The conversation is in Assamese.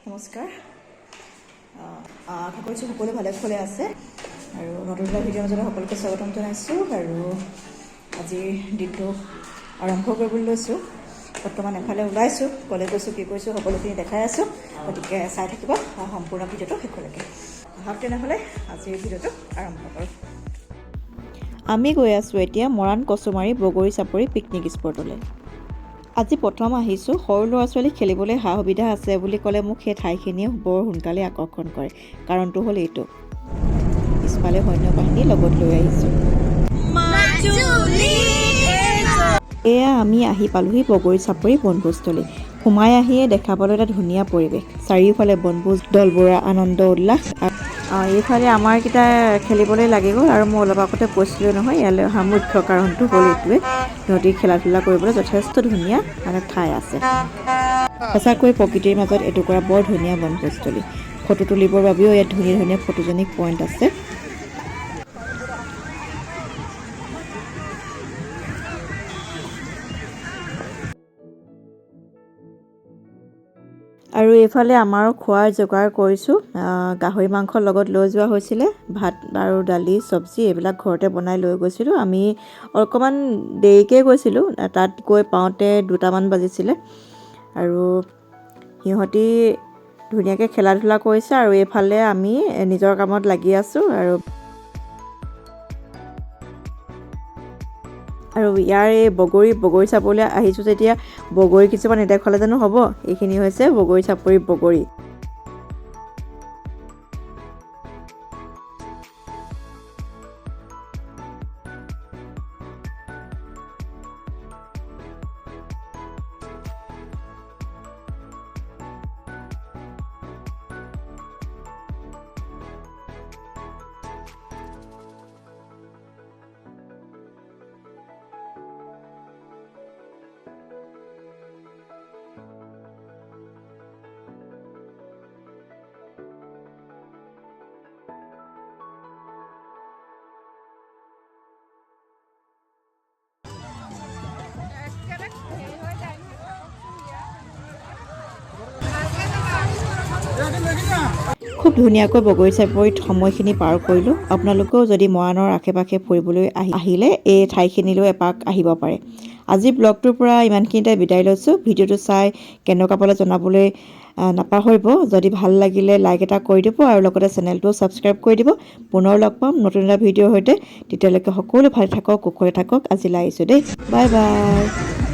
নমস্কাৰ আশা কৰিছোঁ সকলো ভালে ভালে আছে আৰু নতুন এটা ভিডিঅ'ৰ মাজতে সকলোকে স্বাগতম জনাইছোঁ আৰু আজিৰ দিনটো আৰম্ভ কৰিবলৈ লৈছোঁ বৰ্তমান এফালে ওলাইছোঁ ক'লে গৈছোঁ কি কৰিছোঁ সকলোখিনি দেখাই আছোঁ গতিকে চাই থাকিব সম্পূৰ্ণ ভিডিঅ'টো শেষলৈকে আহক তেনেহ'লে আজিৰ ভিডিঅ'টো আৰম্ভ কৰোঁ আমি গৈ আছোঁ এতিয়া মৰাণ কচুমাৰী বগৰী চাপৰি পিকনিক স্পটলৈ আজি প্ৰথম আহিছোঁ সৰু ল'ৰা ছোৱালী খেলিবলৈ সা সুবিধা আছে বুলি ক'লে মোক সেই ঠাইখিনিয়ে বৰ সোনকালে আকৰ্ষণ কৰে কাৰণটো হ'ল এইটো পিছফালে সৈন্যবাহিনী লগত লৈ আহিছোঁ এয়া আমি আহি পালোহি বগৰী চাপৰি বনভোজস্থলী সোমাই আহিয়ে দেখা পালোঁ এটা ধুনীয়া পৰিৱেশ চাৰিওফালে বনভোজ দলবোৰৰ আনন্দ উল্লাস এইফালে আমাৰকেইটা খেলিবলৈ লাগি গ'ল আৰু মই অলপ আগতে কৈছিলোঁ নহয় ইয়ালৈ অহা মুখ্য কাৰণটো হ'ল এইটোৱে সিহঁতি খেলা ধূলা কৰিবলৈ যথেষ্ট ধুনীয়া ঠাই আছে সঁচাকৈ প্ৰকৃতিৰ মাজত এটুকুৰা বৰ ধুনীয়া বনভোজস্থলী ফটো তুলিবৰ বাবেও ইয়াত ধুনীয়া ধুনীয়া ফটোজেনিক পইণ্ট আছে আৰু এইফালে আমাৰো খোৱাৰ যোগাৰ কৰিছোঁ গাহৰি মাংসৰ লগত লৈ যোৱা হৈছিলে ভাত আৰু দালি চব্জি এইবিলাক ঘৰতে বনাই লৈ গৈছিলোঁ আমি অকণমান দেৰিকৈ গৈছিলোঁ তাত গৈ পাওঁতে 2টামান বাজিছিলে আৰু সিহঁতি ধুনীয়াকৈ খেলা ধূলা কৰিছে আৰু এইফালে আমি নিজৰ কামত লাগি আছোঁ আৰু ইয়াৰ এই বগৰী চাপৰিলৈ আহিছোঁ যেতিয়া বগৰী কিছুমান নেদেখালে জানো হ'ব এইখিনি হৈছে বগৰী চাপৰি বগৰী খুব ধুনীয়াকৈ বগৰী চাপৰিত সময়খিনি পাৰ কৰিলোঁ আপোনালোকেও যদি মৰাণৰ আশে পাশে ফুৰিবলৈ আহিলে এই ঠাইখিনিলৈ এপাক আহিব পাৰে আজি ব্লগটোৰ পৰা ইমানখিনিতে বিদায় লৈছোঁ ভিডিঅ'টো চাই কেনেকুৱা পালে জনাবলৈ নাপাহৰিব যদি ভাল লাগিলে লাইক এটা কৰি দিব আৰু লগতে চেনেলটো ছাবস্ক্ৰাইব কৰি দিব পুনৰ লগ পাম নতুন এটা ভিডিঅ'ৰ সৈতে তেতিয়ালৈকে সকলো ভালে থাকক কুশলে থাকক আজিলৈ আহিছোঁ দেই বাই বাই